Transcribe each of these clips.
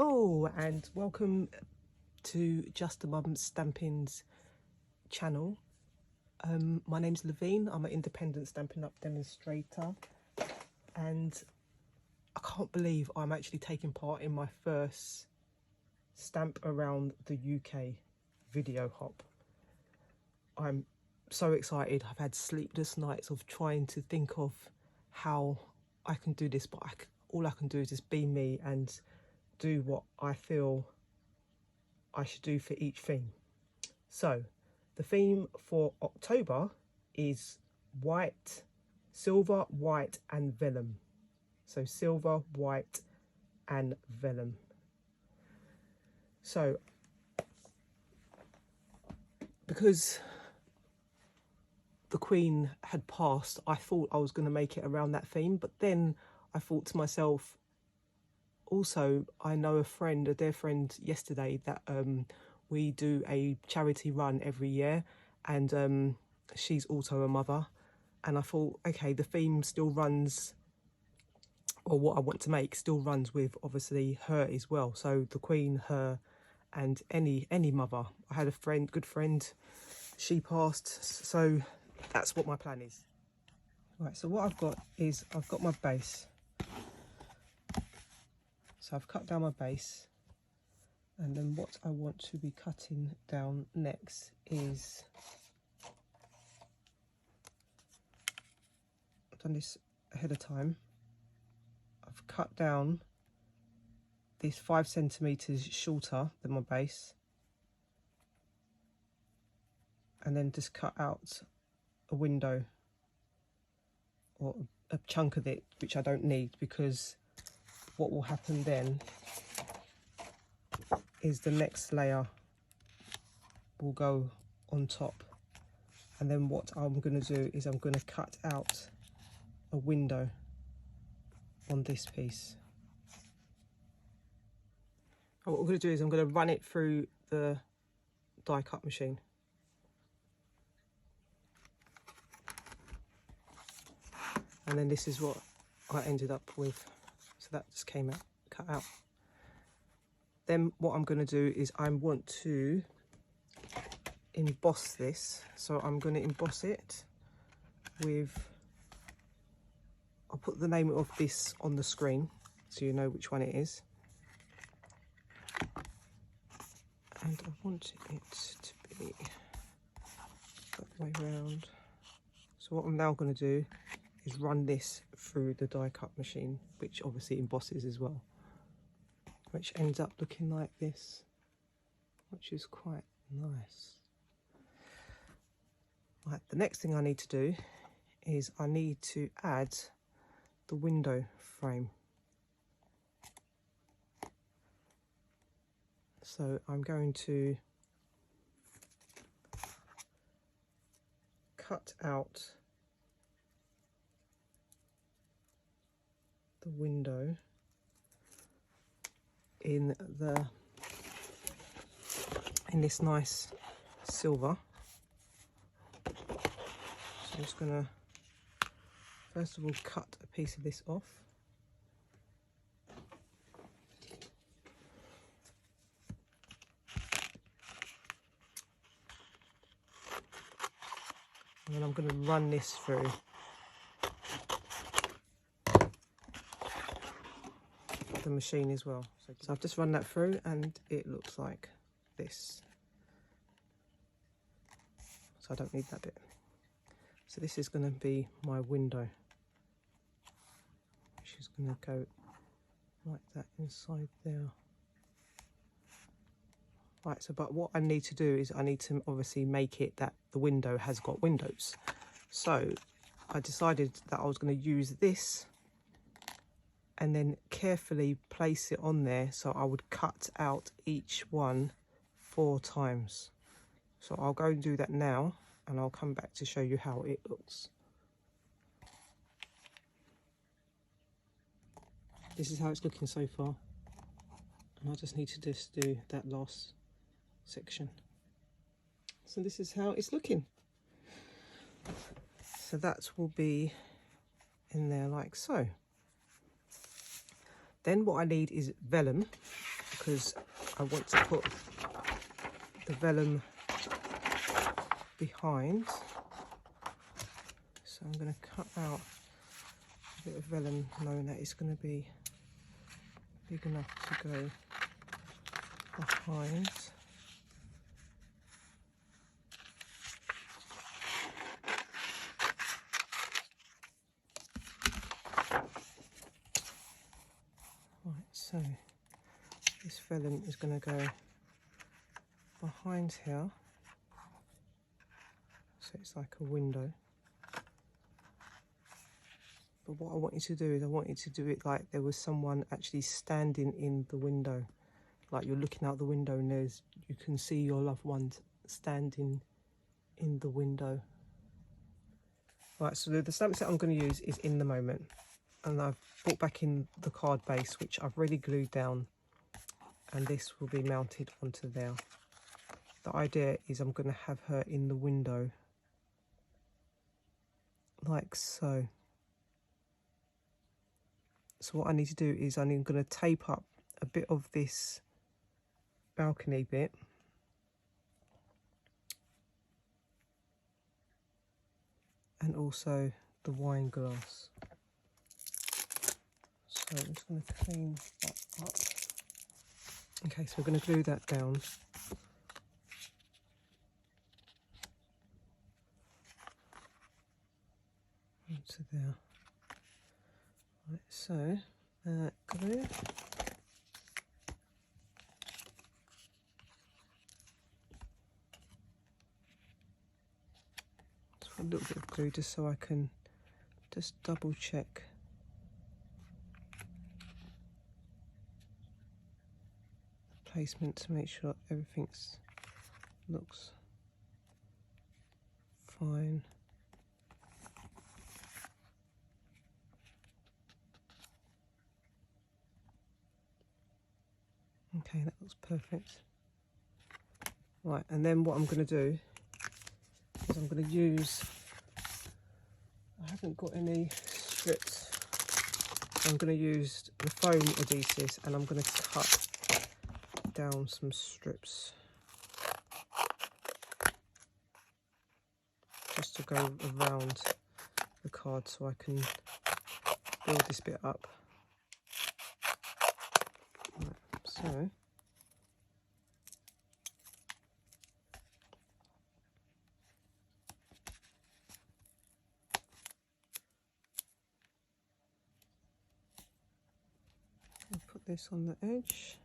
Hello and welcome to Just a Mum Stamping's channel. My name's Levine. I'm an independent Stampin' Up demonstrator and I can't believe I'm actually taking part in my first stamp around the UK video hop. I'm so excited. I've had sleepless nights of trying to think of how I can do this, but all I can do is just be me and do what I feel I should do for each theme. So the theme for October is white, silver, white and vellum. So silver, white and vellum. So because the Queen had passed, I thought I was going to make it around that theme, but then I thought to myself, also, I know a dear friend yesterday that we do a charity run every year, and she's also a mother. And I thought, okay, the theme still runs, or what I want to make still runs with obviously her as well. So the Queen, her, and any mother. I had a good friend, she passed, so that's what my plan is. Right, so what I've got is I've got my base. So I've cut down my base, and then what I want to be cutting down next is, I've done this ahead of time, I've cut down this 5 centimeters shorter than my base, and then just cut out a window or a chunk of it which I don't need, because what will happen then is the next layer will go on top, and then what I'm going to do is I'm going to cut out a window on this piece. And what I'm going to do is I'm going to run it through the die cut machine. And then this is what I ended up with. So that just came out, cut out. Then what I'm going to do is I want to emboss this. So I'm going to emboss it with, I'll put the name of this on the screen so you know which one it is. And I want it to be that way round. So what I'm now going to do is run this through the die cut machine, which obviously embosses as well, which ends up looking like this, which is quite nice. Right, the next thing I need to do is I need to add the window frame. So I'm going to cut out the window in this nice silver. So I'm just going to first of all cut a piece of this off. And then I'm going to run this through. The machine as well. So I've just run that through and it looks like this. So I don't need that bit. So this is going to be my window, which is going to go like that inside there. Right, so but what I need to do is I need to obviously make it that the window has got windows. So I decided that I was going to use this and then carefully place it on there, so I would cut out each one 4 times. So I'll go and do that now, and I'll come back to show you how it looks. This is how it's looking so far, and I just need to just do that last section. So this is how it's looking. So that will be in there like so. Then what I need is vellum, because I want to put the vellum behind. So I'm going to cut out a bit of vellum, knowing that it's going to be big enough to go behind. Right, so this vellum is going to go behind here, so it's like a window. But what I want you to do is I want you to do it like there was someone actually standing in the window, like you're looking out the window and you can see your loved ones standing in the window. Right, so the stamp set I'm going to use is In the Moment, and I've brought back in the card base, which I've already glued down, and this will be mounted onto there. The idea is I'm going to have her in the window like so. So what I need to do is I'm going to tape up a bit of this balcony bit, and also the wine glass. So I'm just going to clean that up. Okay, so we're going to glue that down. Onto there. Right, so glue. Just put a little bit of glue just so I can just double check the placement to make sure everything looks fine. Okay, that looks perfect. Right, and then what I'm going to do is I'm going to use, I haven't got any strips, so I'm going to use the foam adhesives, and I'm going to cut down some strips just to go around the card so I can build this bit up. Right, so I'll put this on the edge.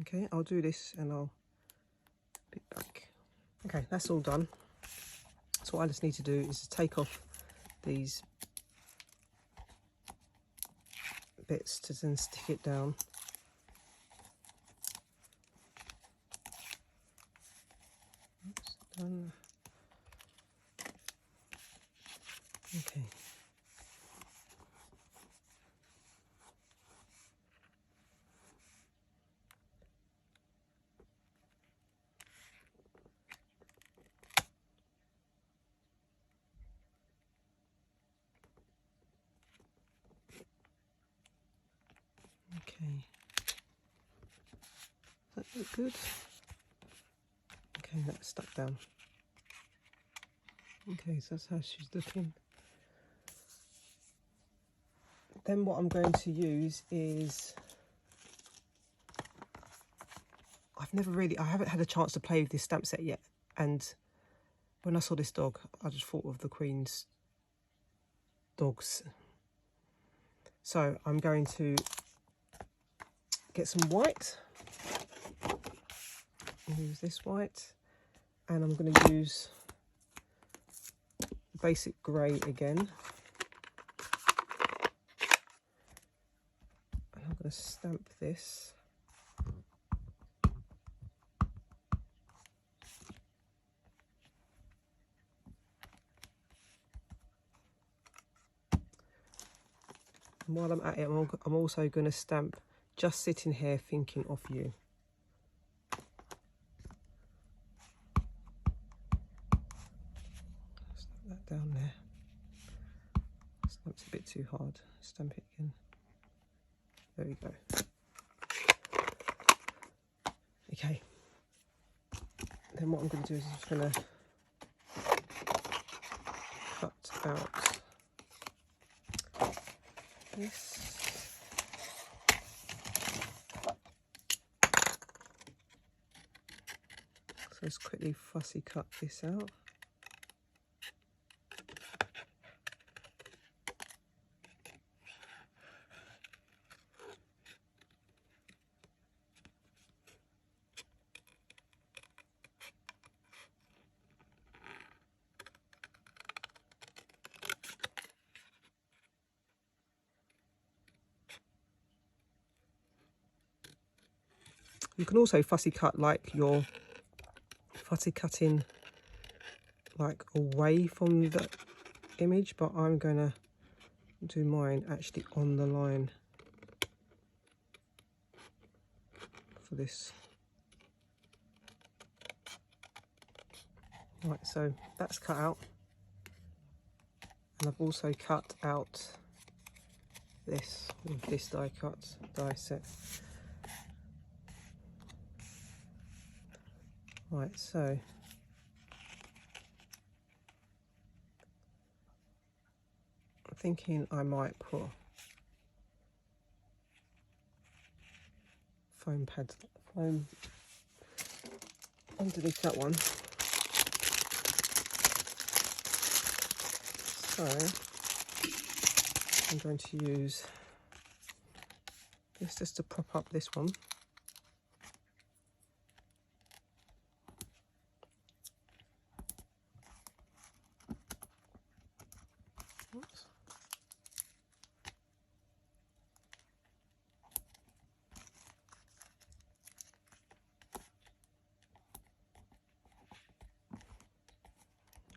Okay, I'll do this and I'll be back. Okay, that's all done. So what I just need to do is to take off these bits to then stick it down. That's done. Okay. Okay. Does that look good? Okay, that's stuck down. Okay, so that's how she's looking. Then what I'm going to use is, I haven't had a chance to play with this stamp set yet, and when I saw this dog, I just thought of the Queen's dogs. So I'm going to get some white, use this white, and I'm going to use basic grey again. And I'm going to stamp this. And while I'm at it, I'm also going to stamp Just Sitting Here Thinking of You. Stamp that down there. That's a bit too hard. Stamp it again. There we go. Okay. Then what I'm going to do is I'm just going to cut out this. So let's quickly fussy cut this out. You can also fussy cut like you're fussy cutting like away from the image, but I'm going to do mine actually on the line for this. Right, so that's cut out, and I've also cut out this with this die set. Right, so I'm thinking I might put foam underneath that one. So I'm going to use this just to prop up this one. Oops.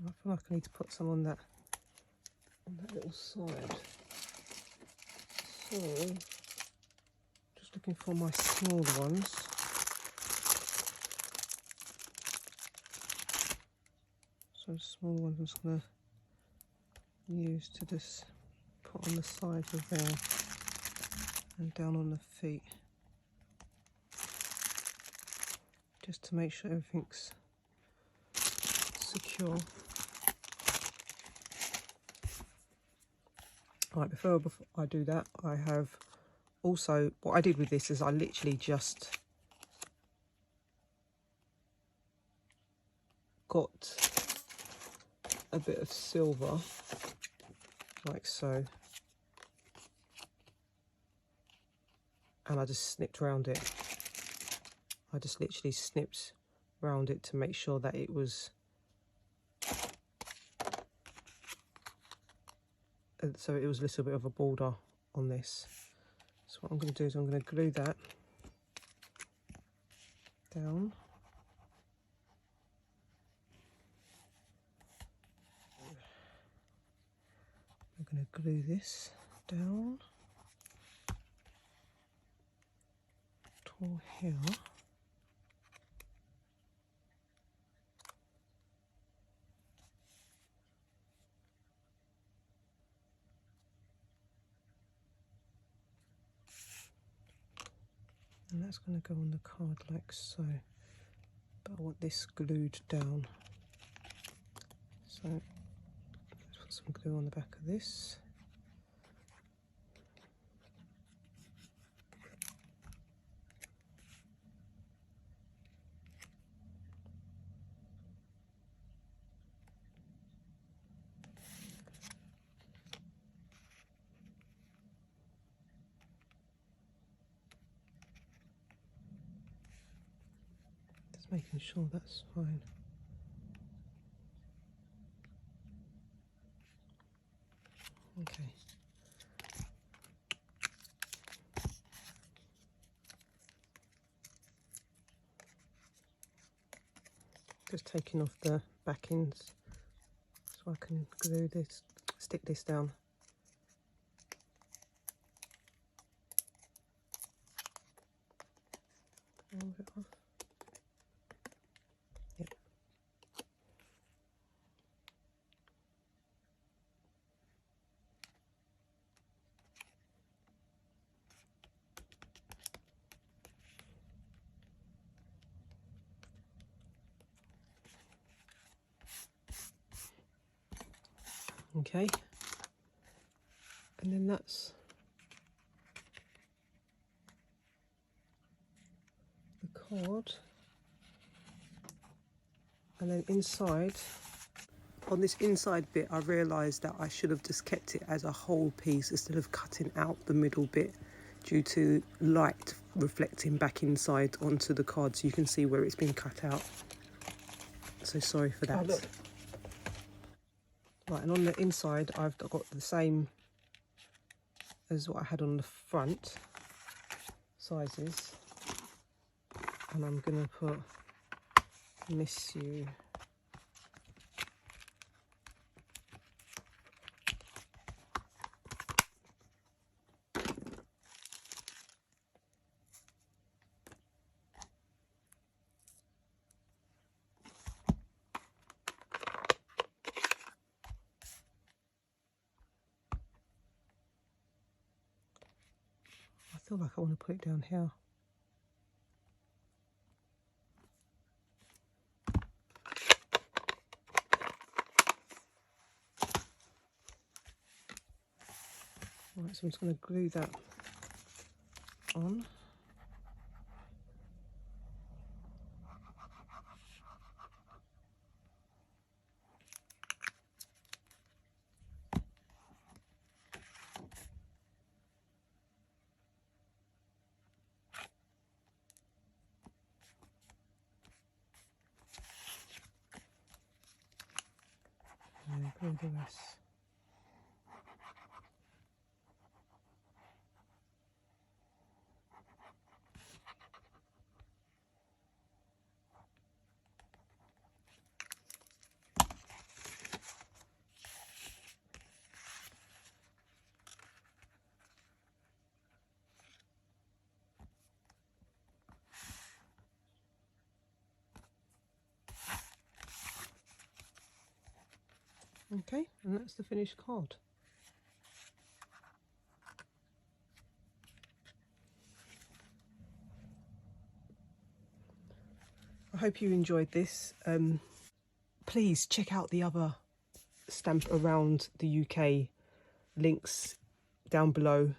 I feel like I need to put some on that little side. So, just looking for my smaller ones. So small ones I'm just going to use to just put on the sides of there and down on the feet. Just to make sure everything's secure. Right, before I do that, I have also, what I did with this is I literally just got a bit of silver, like so, and I just snipped around it. I just literally snipped around it to make sure that it was, so it was a little bit of a border on this. So what I'm going to do is I'm going to glue that down. I'm going to glue this down to here. And that's going to go on the card like so. But I want this glued down. So let's put some glue on the back of this. Just making sure that's fine. Okay. Just taking off the backings so I can glue this, stick this down. Move it off. Yep. Okay, and then that's the card. And then inside, on this inside bit, I realised that I should have just kept it as a whole piece instead of cutting out the middle bit, due to light reflecting back inside onto the card, so you can see where it's been cut out. So sorry for that. Oh, look. Right, and on the inside I've got the same as what I had on the front sizes, and I'm going to put miss you. I feel like I want to put it down here. Right, so I'm just going to glue that on. And glue the rest. Okay, and that's the finished card. I hope you enjoyed this. Please check out the other stamp around the UK, links down below.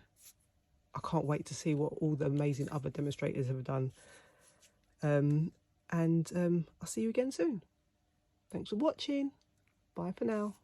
I can't wait to see what all the amazing other demonstrators have done. I'll see you again soon. Thanks for watching. Bye for now.